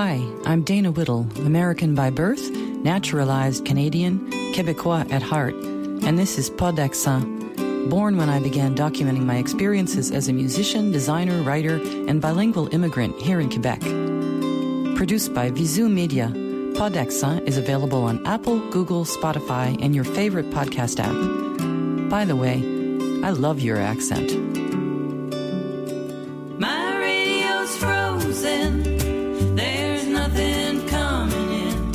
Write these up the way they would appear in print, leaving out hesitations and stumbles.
Hi, I'm Dana Whittle, American by birth, naturalized Canadian, Québécois at heart, and this is Pas d'Accent, born when I began documenting my experiences as a musician, designer, writer, and bilingual immigrant here in Quebec. Produced by Visu Media, Pas d'Accent is available on Apple, Google, Spotify, and your favorite podcast app. By the way, I love your accent. My radio's frozen. There's nothing coming in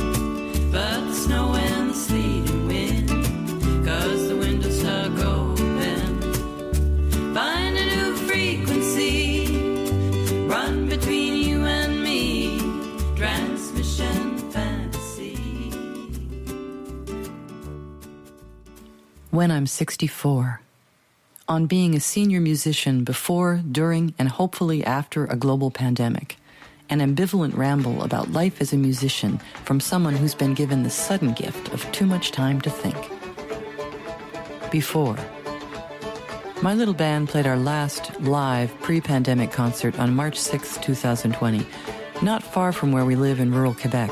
but the snow and the sleet and wind, 'cause the window's stuck open. Find a new frequency, run between you and me, transmission fantasy. When I'm 64. On being a senior musician before, during, and hopefully after a global pandemic. An ambivalent ramble about life as a musician from someone who's been given the sudden gift of too much time to think. Before. My little band played our last live pre-pandemic concert on March 6, 2020, not far from where we live in rural Quebec.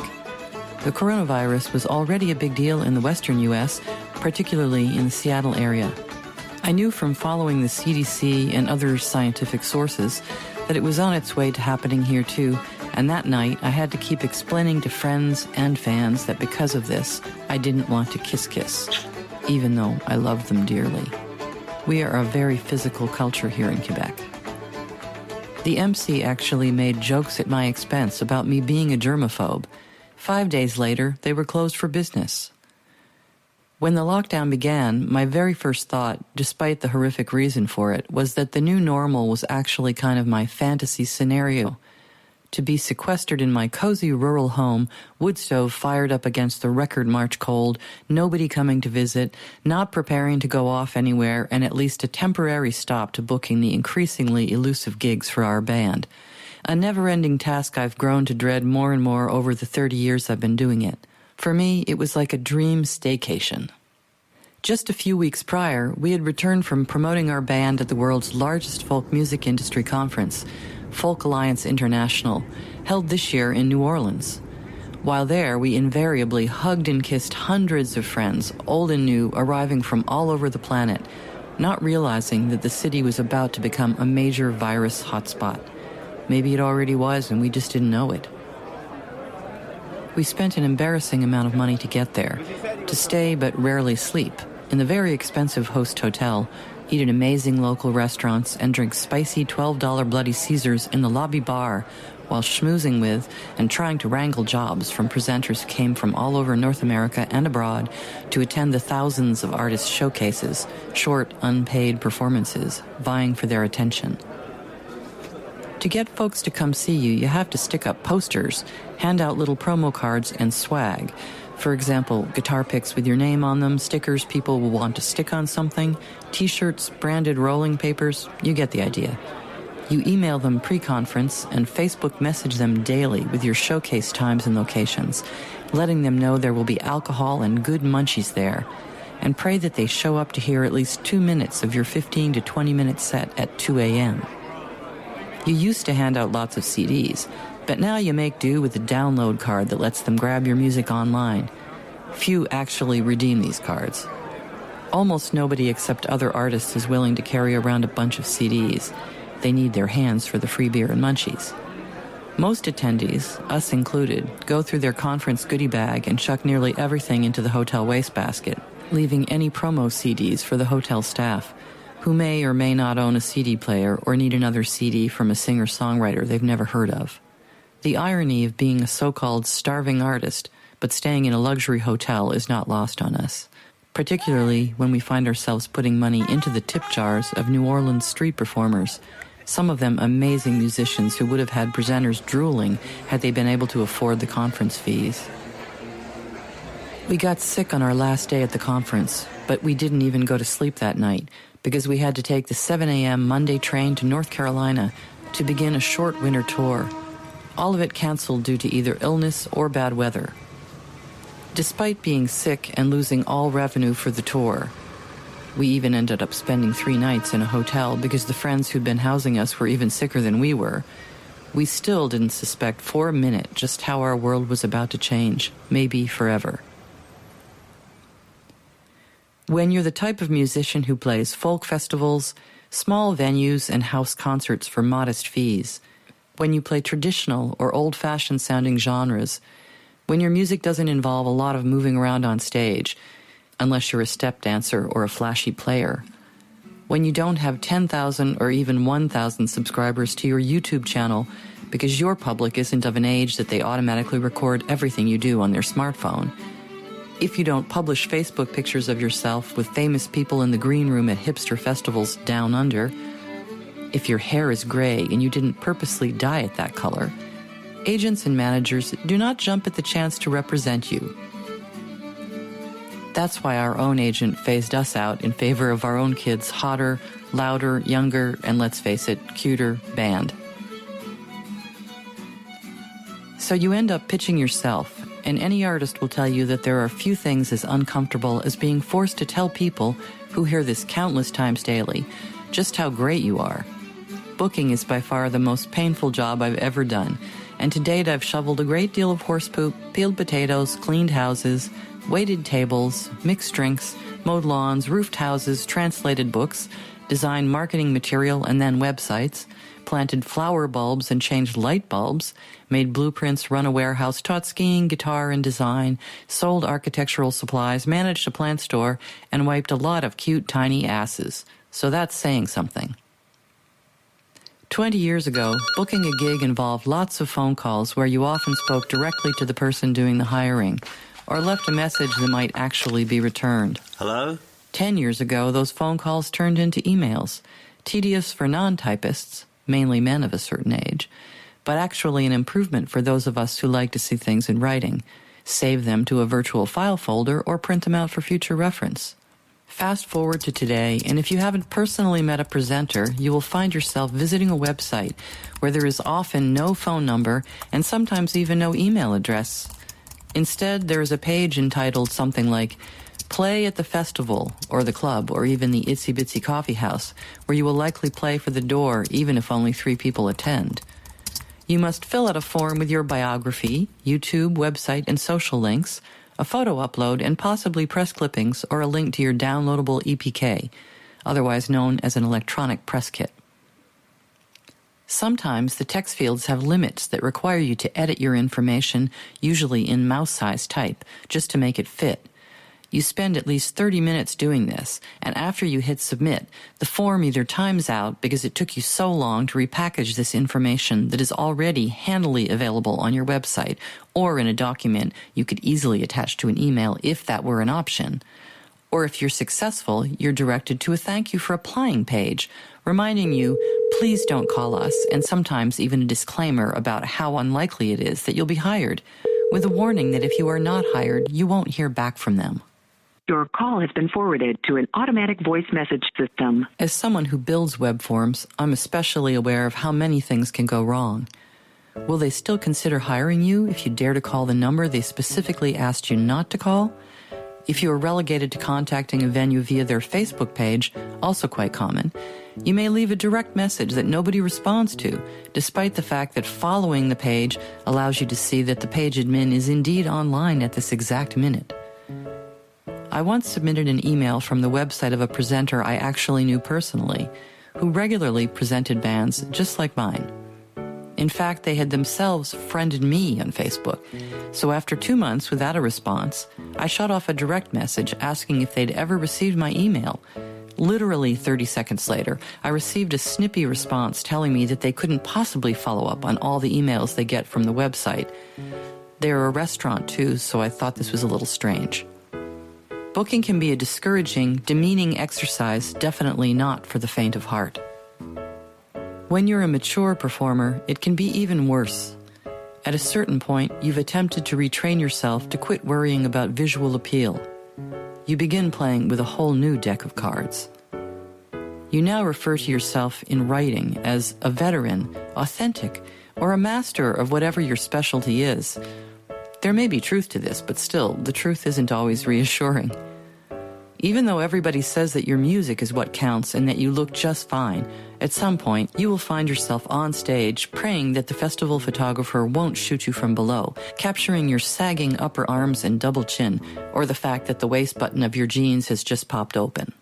The coronavirus was already a big deal in the western U.S., particularly in the Seattle area. I knew from following the CDC and other scientific sources that it was on its way to happening here too, and that night I had to keep explaining to friends and fans that because of this, I didn't want to kiss, even though I loved them dearly. We are a very physical culture here in Quebec. The MC actually made jokes at my expense about me being a germaphobe. 5 days later, they were closed for business. When the lockdown began, my very first thought, despite the horrific reason for it, was that the new normal was actually kind of my fantasy scenario. To be sequestered in my cozy rural home, wood stove fired up against the record March cold, nobody coming to visit, not preparing to go off anywhere, and at least a temporary stop to booking the increasingly elusive gigs for our band. A never-ending task I've grown to dread more and more over the 30 years I've been doing it. For me, it was like a dream staycation. Just a few weeks prior, we had returned from promoting our band at the world's largest folk music industry conference, Folk Alliance International, held this year in New Orleans. While there, we invariably hugged and kissed hundreds of friends, old and new, arriving from all over the planet, not realizing that the city was about to become a major virus hotspot. Maybe it already was and we just didn't know it. We spent an embarrassing amount of money to get there, to stay but rarely sleep, in the very expensive host hotel, eat at amazing local restaurants, and drink spicy $12 Bloody Caesars in the lobby bar, while schmoozing with and trying to wrangle jobs from presenters who came from all over North America and abroad to attend the thousands of artist showcases, short, unpaid performances, vying for their attention. To get folks to come see you, you have to stick up posters, hand out little promo cards, and swag. For example, guitar picks with your name on them, stickers people will want to stick on something, t-shirts, branded rolling papers, you get the idea. You email them pre-conference and Facebook message them daily with your showcase times and locations, letting them know there will be alcohol and good munchies there, and pray that they show up to hear at least 2 minutes of your 15 to 20-minute set at 2 a.m. You used to hand out lots of CDs, but now you make do with a download card that lets them grab your music online. Few actually redeem these cards. Almost nobody except other artists is willing to carry around a bunch of CDs. They need their hands for the free beer and munchies. Most attendees, us included, go through their conference goodie bag and chuck nearly everything into the hotel wastebasket, leaving any promo CDs for the hotel staff, who may or may not own a CD player or need another CD from a singer-songwriter they've never heard of. The irony of being a so-called starving artist, but staying in a luxury hotel is not lost on us, particularly when we find ourselves putting money into the tip jars of New Orleans street performers, some of them amazing musicians who would have had presenters drooling had they been able to afford the conference fees. We got sick on our last day at the conference, but we didn't even go to sleep that night, because we had to take the 7 a.m. Monday train to North Carolina to begin a short winter tour. All of it canceled due to either illness or bad weather. Despite being sick and losing all revenue for the tour, we even ended up spending 3 nights in a hotel because the friends who'd been housing us were even sicker than we were. we still didn't suspect for a minute just how our world was about to change, maybe forever. When you're the type of musician who plays folk festivals, small venues, and house concerts for modest fees, when you play traditional or old-fashioned sounding genres, when your music doesn't involve a lot of moving around on stage, unless you're a step dancer or a flashy player, when you don't have 10,000 or even 1,000 subscribers to your YouTube channel because your public isn't of an age that they automatically record everything you do on their smartphone, if you don't publish Facebook pictures of yourself with famous people in the green room at hipster festivals down under, if your hair is gray and you didn't purposely dye it that color, agents and managers do not jump at the chance to represent you. That's why our own agent phased us out in favor of our own kids' hotter, louder, younger, and let's face it, cuter band. So you end up pitching yourself, and any artist will tell you that there are few things as uncomfortable as being forced to tell people who hear this countless times daily just how great you are. Booking is by far the most painful job I've ever done, and to date I've shoveled a great deal of horse poop, peeled potatoes, cleaned houses, waited tables, mixed drinks, mowed lawns, roofed houses, translated books, designed marketing material and then websites, planted flower bulbs and changed light bulbs, made blueprints, run a warehouse, taught skiing, guitar, and design, sold architectural supplies, managed a plant store, and wiped a lot of cute, tiny asses. So that's saying something. 20 years ago, booking a gig involved lots of phone calls where you often spoke directly to the person doing the hiring, or left a message that might actually be returned. Hello? 10 years ago, those phone calls turned into emails, tedious for non-typists, mainly men of a certain age, but actually an improvement for those of us who like to see things in writing, save them to a virtual file folder, or print them out for future reference. Fast forward to today, and if you haven't personally met a presenter, you will find yourself visiting a website where there is often no phone number and sometimes even no email address. Instead, there is a page entitled something like Play at the Festival, or the Club, or even the Itsy Bitsy Coffee House, where you will likely play for the door even if only 3 people attend. You must fill out a form with your biography, YouTube, website, and social links, a photo upload, and possibly press clippings or a link to your downloadable EPK, otherwise known as an electronic press kit. Sometimes the text fields have limits that require you to edit your information, usually in mouse-sized type, just to make it fit. You spend at least 30 minutes doing this, and after you hit submit, the form either times out because it took you so long to repackage this information that is already handily available on your website, or in a document you could easily attach to an email if that were an option. Or if you're successful, you're directed to a thank you for applying page, reminding you, please don't call us, and sometimes even a disclaimer about how unlikely it is that you'll be hired, with a warning that if you are not hired, you won't hear back from them. Your call has been forwarded to an automatic voice message system. As someone who builds web forms, I'm especially aware of how many things can go wrong. Will they still consider hiring you if you dare to call the number they specifically asked you not to call? If you are relegated to contacting a venue via their Facebook page, also quite common, you may leave a direct message that nobody responds to, despite the fact that following the page allows you to see that the page admin is indeed online at this exact minute. I once submitted an email from the website of a presenter I actually knew personally, who regularly presented bands just like mine. In fact, they had themselves friended me on Facebook, so after 2 months without a response, I shot off a direct message asking if they'd ever received my email. Literally 30 seconds later, I received a snippy response telling me that they couldn't possibly follow up on all the emails they get from the website. They're a restaurant too, so I thought this was a little strange. Booking can be a discouraging, demeaning exercise, definitely not for the faint of heart. When you're a mature performer, it can be even worse. At a certain point, you've attempted to retrain yourself to quit worrying about visual appeal. You begin playing with a whole new deck of cards. You now refer to yourself in writing as a veteran, authentic, or a master of whatever your specialty is. There may be truth to this, but still, the truth isn't always reassuring. Even though everybody says that your music is what counts and that you look just fine, at some point you will find yourself on stage praying that the festival photographer won't shoot you from below, capturing your sagging upper arms and double chin, or the fact that the waist button of your jeans has just popped open.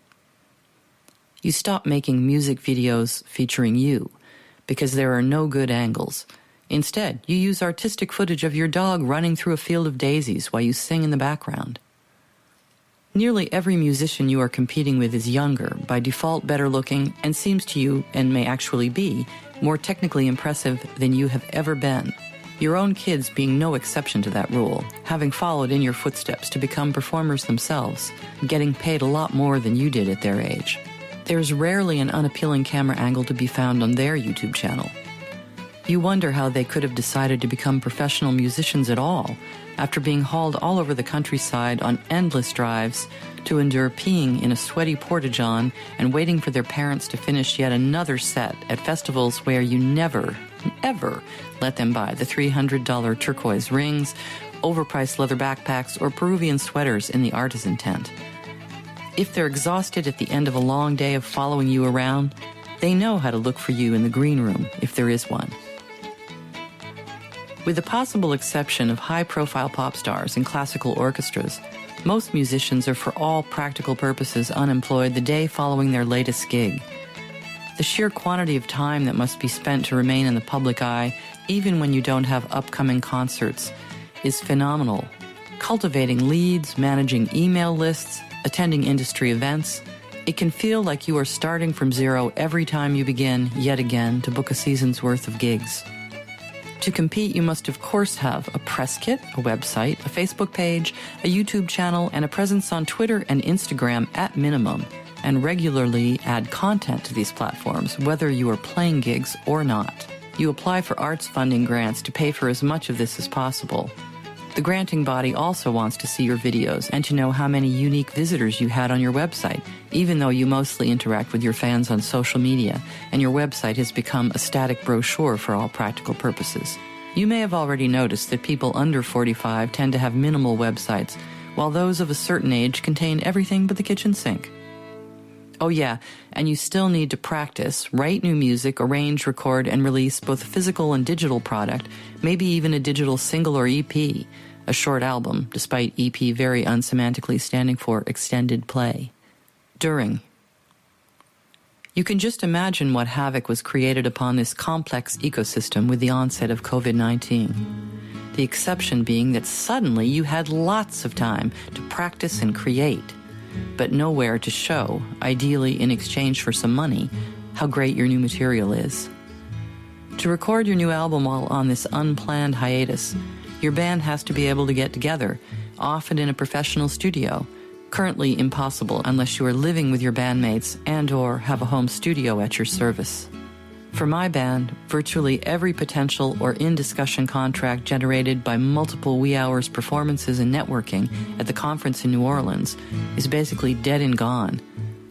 You stop making music videos featuring you because there are no good angles. Instead, you use artistic footage of your dog running through a field of daisies while you sing in the background. Nearly every musician you are competing with is younger, by default better looking, and seems to you, and may actually be, more technically impressive than you have ever been. Your own kids being no exception to that rule, having followed in your footsteps to become performers themselves, getting paid a lot more than you did at their age. There's rarely an unappealing camera angle to be found on their YouTube channel. You wonder how they could have decided to become professional musicians at all, after being hauled all over the countryside on endless drives to endure peeing in a sweaty porta-john and waiting for their parents to finish yet another set at festivals where you never, ever let them buy the $300 turquoise rings, overpriced leather backpacks, or Peruvian sweaters in the artisan tent. If they're exhausted at the end of a long day of following you around, they know how to look for you in the green room, if there is one. With the possible exception of high-profile pop stars and classical orchestras, most musicians are for all practical purposes unemployed the day following their latest gig. The sheer quantity of time that must be spent to remain in the public eye, even when you don't have upcoming concerts, is phenomenal. Cultivating leads, managing email lists, attending industry events, it can feel like you are starting from zero every time you begin, yet again, to book a season's worth of gigs. To compete, you must of course have a press kit, a website, a Facebook page, a YouTube channel, and a presence on Twitter and Instagram at minimum, and regularly add content to these platforms, whether you are playing gigs or not. You apply for arts funding grants to pay for as much of this as possible. The granting body also wants to see your videos and to know how many unique visitors you had on your website, even though you mostly interact with your fans on social media, and your website has become a static brochure for all practical purposes. You may have already noticed that people under 45 tend to have minimal websites, while those of a certain age contain everything but the kitchen sink. Oh yeah, and you still need to practice, write new music, arrange, record, and release both a physical and digital product, maybe even a digital single or EP, a short album, despite EP very unsemantically standing for extended play. During. You can just imagine what havoc was created upon this complex ecosystem with the onset of COVID-19. The exception being that suddenly you had lots of time to practice and create, but nowhere to show, ideally in exchange for some money, how great your new material is. To record your new album while on this unplanned hiatus, your band has to be able to get together, often in a professional studio, currently impossible unless you are living with your bandmates and/or have a home studio at your service. For my band, virtually every potential or in-discussion contract generated by multiple wee hours performances and networking at the conference in New Orleans is basically dead and gone.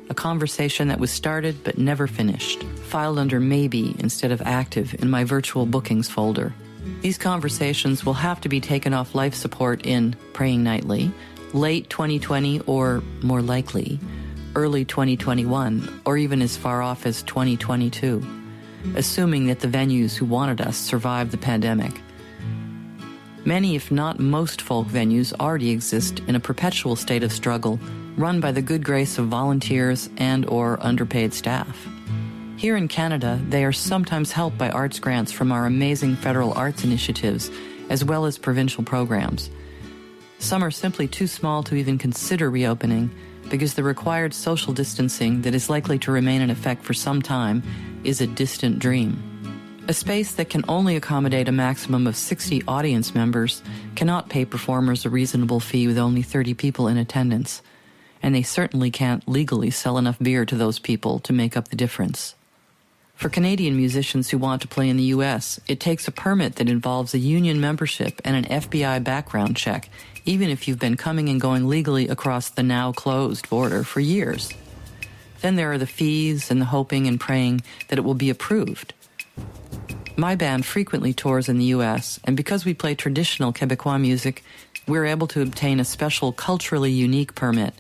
A conversation that was started but never finished, filed under maybe instead of active in my virtual bookings folder. These conversations will have to be taken off life support in Praying Nightly, late 2020 or, more likely, early 2021, or even as far off as 2022. Assuming that the venues who wanted us survived the pandemic. Many, if not most, folk venues already exist in a perpetual state of struggle, run by the good grace of volunteers and/or underpaid staff. Here in Canada, they are sometimes helped by arts grants from our amazing federal arts initiatives, as well as provincial programs. Some are simply too small to even consider reopening, because the required social distancing that is likely to remain in effect for some time is a distant dream. A space that can only accommodate a maximum of 60 audience members cannot pay performers a reasonable fee with only 30 people in attendance, and they certainly can't legally sell enough beer to those people to make up the difference. For Canadian musicians who want to play in the U.S., it takes a permit that involves a union membership and an FBI background check, even if you've been coming and going legally across the now-closed border for years. Then there are the fees and the hoping and praying that it will be approved. My band frequently tours in the U.S., and because we play traditional Quebecois music, we're able to obtain a special culturally unique permit.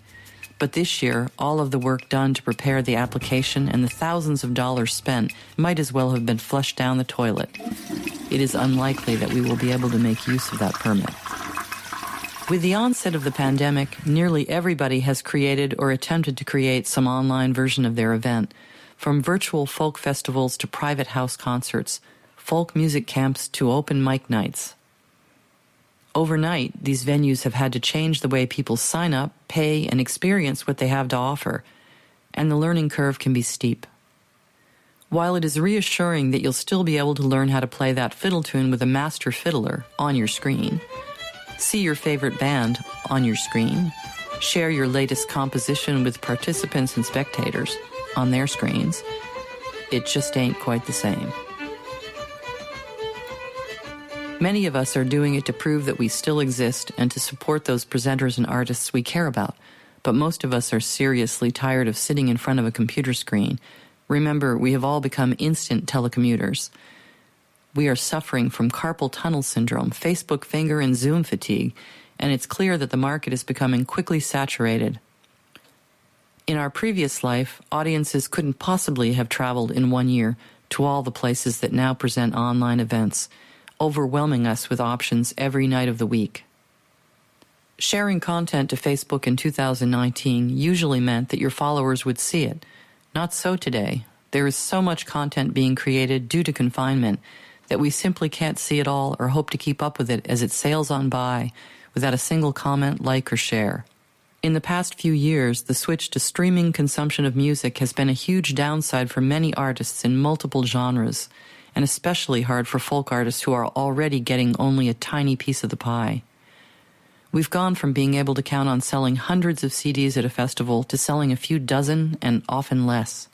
But this year, all of the work done to prepare the application and the thousands of dollars spent might as well have been flushed down the toilet. It is unlikely that we will be able to make use of that permit. With the onset of the pandemic, nearly everybody has created or attempted to create some online version of their event, from virtual folk festivals to private house concerts, folk music camps to open mic nights. Overnight, these venues have had to change the way people sign up, pay, and experience what they have to offer, and the learning curve can be steep. While it is reassuring that you'll still be able to learn how to play that fiddle tune with a master fiddler on your screen, see your favorite band on your screen, share your latest composition with participants and spectators on their screens, it just ain't quite the same. Many of us are doing it to prove that we still exist and to support those presenters and artists we care about, but most of us are seriously tired of sitting in front of a computer screen. Remember, we have all become instant telecommuters. We are suffering from carpal tunnel syndrome, Facebook finger, and Zoom fatigue, and it's clear that the market is becoming quickly saturated. In our previous life, audiences couldn't possibly have traveled in 1 year to all the places that now present online events, overwhelming us with options every night of the week. Sharing content to Facebook in 2019 usually meant that your followers would see it. Not so today. There is so much content being created due to confinement that we simply can't see it all or hope to keep up with it as it sails on by without a single comment, like, or share. In the past few years, the switch to streaming consumption of music has been a huge downside for many artists in multiple genres, and especially hard for folk artists who are already getting only a tiny piece of the pie. We've gone from being able to count on selling hundreds of CDs at a festival to selling a few dozen and often less.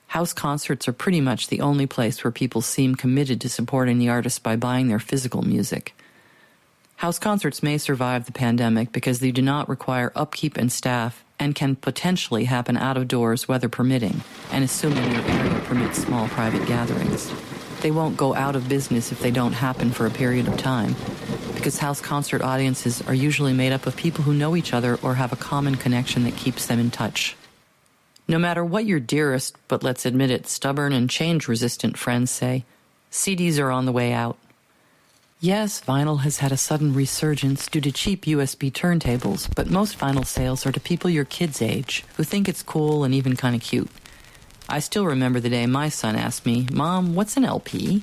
House concerts are pretty much the only place where people seem committed to supporting the artist by buying their physical music. House concerts may survive the pandemic because they do not require upkeep and staff and can potentially happen out of doors, weather permitting, and assuming your area permits small private gatherings. They won't go out of business if they don't happen for a period of time, because house concert audiences are usually made up of people who know each other or have a common connection that keeps them in touch. No matter what your dearest, but let's admit it, stubborn and change-resistant friends say, CDs are on the way out. Yes, vinyl has had a sudden resurgence due to cheap USB turntables, but most vinyl sales are to people your kids' age, who think it's cool and even kind of cute. I still remember the day my son asked me, "Mom, what's an LP?"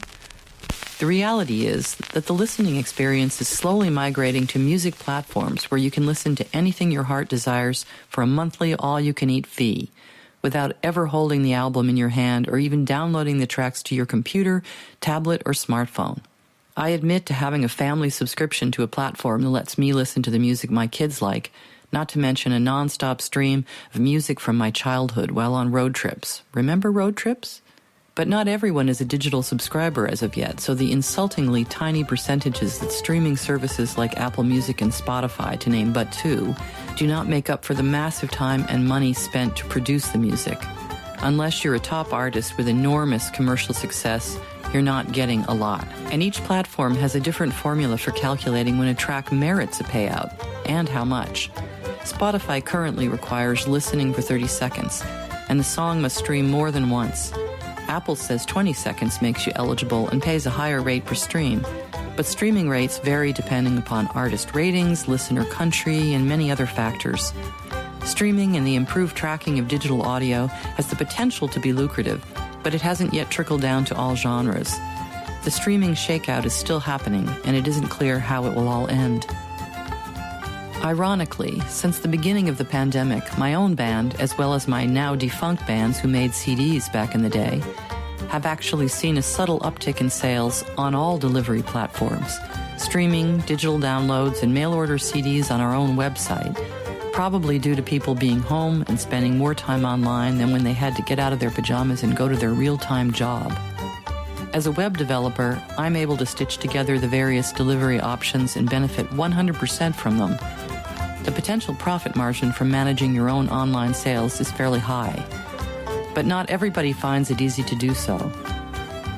The reality is that the listening experience is slowly migrating to music platforms where you can listen to anything your heart desires for a monthly all-you-can-eat fee, without ever holding the album in your hand or even downloading the tracks to your computer, tablet, or smartphone. I admit to having a family subscription to a platform that lets me listen to the music my kids like, not to mention a non-stop stream of music from my childhood while on road trips. Remember road trips? But not everyone is a digital subscriber as of yet, so the insultingly tiny percentages that streaming services like Apple Music and Spotify, to name but two, do not make up for the massive time and money spent to produce the music. Unless you're a top artist with enormous commercial success, you're not getting a lot. And each platform has a different formula for calculating when a track merits a payout, and how much. Spotify currently requires listening for 30 seconds, and the song must stream more than once. Apple says 20 seconds makes you eligible and pays a higher rate per stream, but streaming rates vary depending upon artist ratings, listener country, and many other factors. Streaming and the improved tracking of digital audio has the potential to be lucrative, but it hasn't yet trickled down to all genres. The streaming shakeout is still happening, and it isn't clear how it will all end. Ironically, since the beginning of the pandemic, my own band, as well as my now defunct bands who made CDs back in the day, have actually seen a subtle uptick in sales on all delivery platforms, streaming, digital downloads, and mail-order CDs on our own website, probably due to people being home and spending more time online than when they had to get out of their pajamas and go to their real-time job. As a web developer, I'm able to stitch together the various delivery options and benefit 100% from them. The potential profit margin from managing your own online sales is fairly high, but not everybody finds it easy to do so.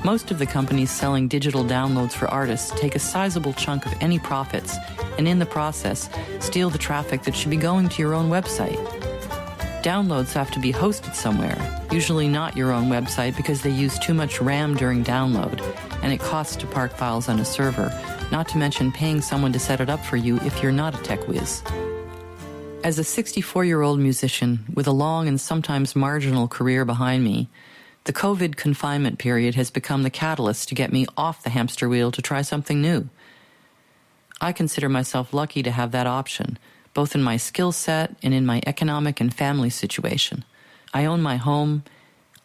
Most of the companies selling digital downloads for artists take a sizable chunk of any profits and in the process steal the traffic that should be going to your own website. Downloads have to be hosted somewhere, usually not your own website because they use too much RAM during download, and it costs to park files on a server, not to mention paying someone to set it up for you if you're not a tech whiz. As a 64-year-old musician with a long and sometimes marginal career behind me, the COVID confinement period has become the catalyst to get me off the hamster wheel to try something new. I consider myself lucky to have that option, both in my skill set and in my economic and family situation. I own my home,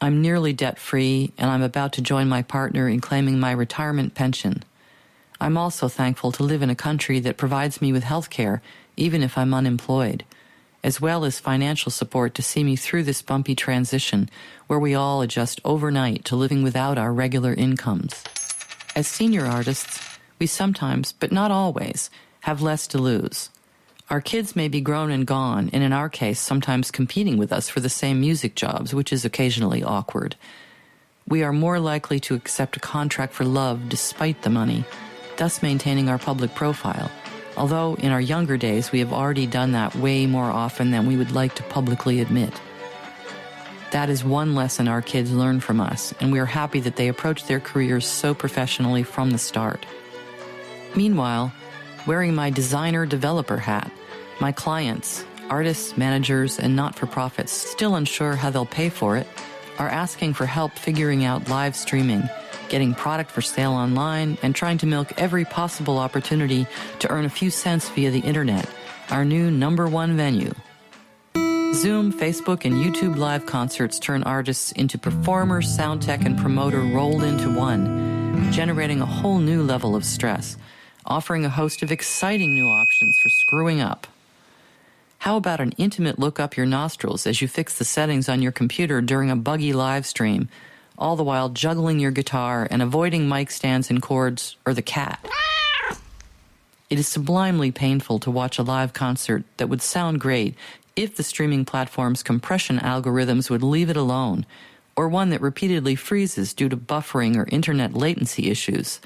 I'm nearly debt-free, and I'm about to join my partner in claiming my retirement pension. I'm also thankful to live in a country that provides me with health care, even if I'm unemployed, as well as financial support to see me through this bumpy transition where we all adjust overnight to living without our regular incomes. As senior artists, we sometimes, but not always, have less to lose. Our kids may be grown and gone, and in our case, sometimes competing with us for the same music jobs, which is occasionally awkward. We are more likely to accept a contract for love despite the money, thus maintaining our public profile. Although in our younger days, we have already done that way more often than we would like to publicly admit. That is one lesson our kids learn from us, and we are happy that they approach their careers so professionally from the start. Meanwhile, wearing my designer-developer hat, my clients, artists, managers, and not-for-profits, still unsure how they'll pay for it, are asking for help figuring out live streaming, getting product for sale online, and trying to milk every possible opportunity to earn a few cents via the internet, our new #1 venue. Zoom, Facebook, and YouTube live concerts turn artists into performer, sound tech, and promoter rolled into one, generating a whole new level of stress, offering a host of exciting new options for screwing up. How about an intimate look up your nostrils as you fix the settings on your computer during a buggy live stream, all the while juggling your guitar and avoiding mic stands and cords or the cat? It is sublimely painful to watch a live concert that would sound great if the streaming platform's compression algorithms would leave it alone, or one that repeatedly freezes due to buffering or internet latency issues,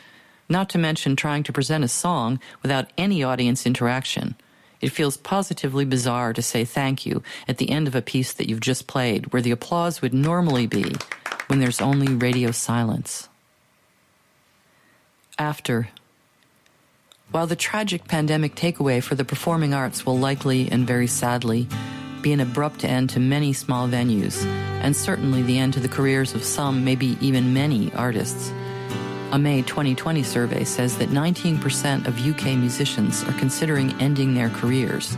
not to mention trying to present a song without any audience interaction. It feels positively bizarre to say thank you at the end of a piece that you've just played, where the applause would normally be when there's only radio silence. After. While the tragic pandemic takeaway for the performing arts will likely, and very sadly, be an abrupt end to many small venues, and certainly the end to the careers of some, maybe even many, artists, a May 2020 survey says that 19% of UK musicians are considering ending their careers.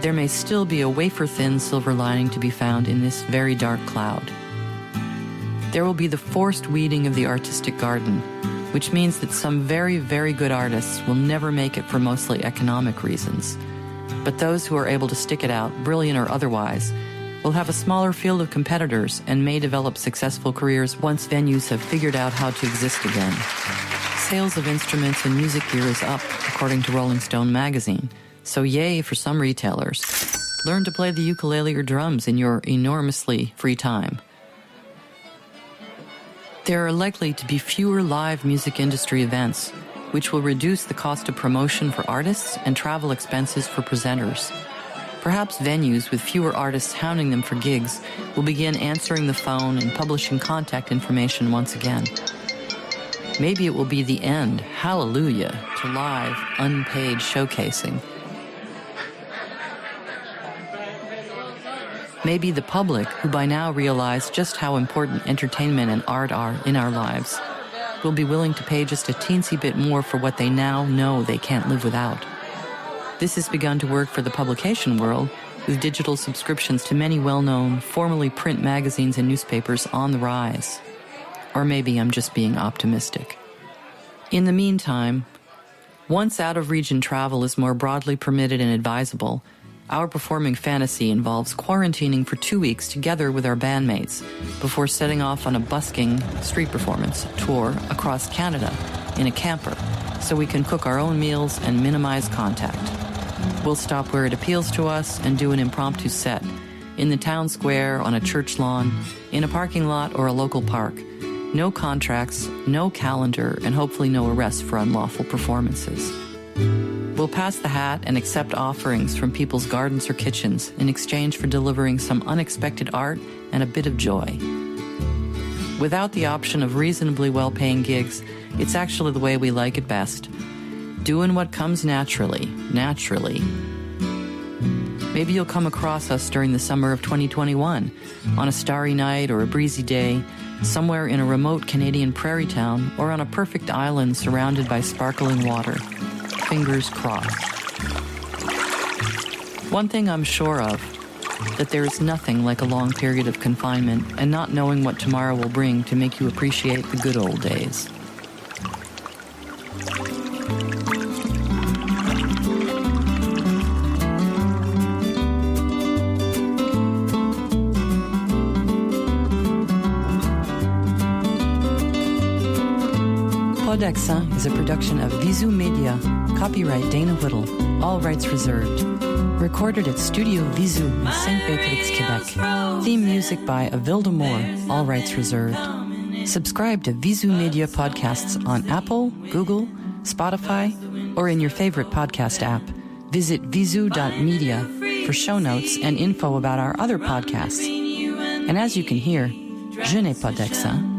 There may still be a wafer-thin silver lining to be found in this very dark cloud. There will be the forced weeding of the artistic garden, which means that some very, very good artists will never make it for mostly economic reasons. But those who are able to stick it out, brilliant or otherwise, will have a smaller field of competitors and may develop successful careers once venues have figured out how to exist again. Sales of instruments and music gear is up, according to Rolling Stone magazine, so yay for some retailers. Learn to play the ukulele or drums in your enormously free time. There are likely to be fewer live music industry events, which will reduce the cost of promotion for artists and travel expenses for presenters. Perhaps venues with fewer artists hounding them for gigs will begin answering the phone and publishing contact information once again. Maybe it will be the end, hallelujah, to live, unpaid showcasing. Maybe the public, who by now realize just how important entertainment and art are in our lives, will be willing to pay just a teensy bit more for what they now know they can't live without. This has begun to work for the publication world, with digital subscriptions to many well-known, formerly print magazines and newspapers on the rise. Or maybe I'm just being optimistic. In the meantime, once out-of-region travel is more broadly permitted and advisable, our performing fantasy involves quarantining for 2 weeks together with our bandmates before setting off on a busking street performance tour across Canada in a camper so we can cook our own meals and minimize contact. We'll stop where it appeals to us and do an impromptu set in the town square, on a church lawn, in a parking lot or a local park, No contracts, no calendar, and hopefully no arrests for unlawful performances. We'll pass the hat and accept offerings from people's gardens or kitchens in exchange for delivering some unexpected art and a bit of joy. Without the option of reasonably well-paying gigs, it's actually the way we like it best. Doing what comes naturally. Maybe you'll come across us during the summer of 2021, on a starry night or a breezy day, somewhere in a remote Canadian prairie town, or on a perfect island surrounded by sparkling water. Fingers crossed. One thing I'm sure of, that there is nothing like a long period of confinement and not knowing what tomorrow will bring to make you appreciate the good old days. Claude Accent is a production of Visu Media. Copyright Dana Whittle. All rights reserved. Recorded at Studio Visu in St. Béatrix, Quebec. Theme music by Avilde Moore. All rights reserved. Subscribe to Visu Media podcasts on Apple, Google, Spotify, or in your favorite podcast app. Visit visu.media for show notes and info about our other podcasts. And as you can hear, je n'ai pas d'accent.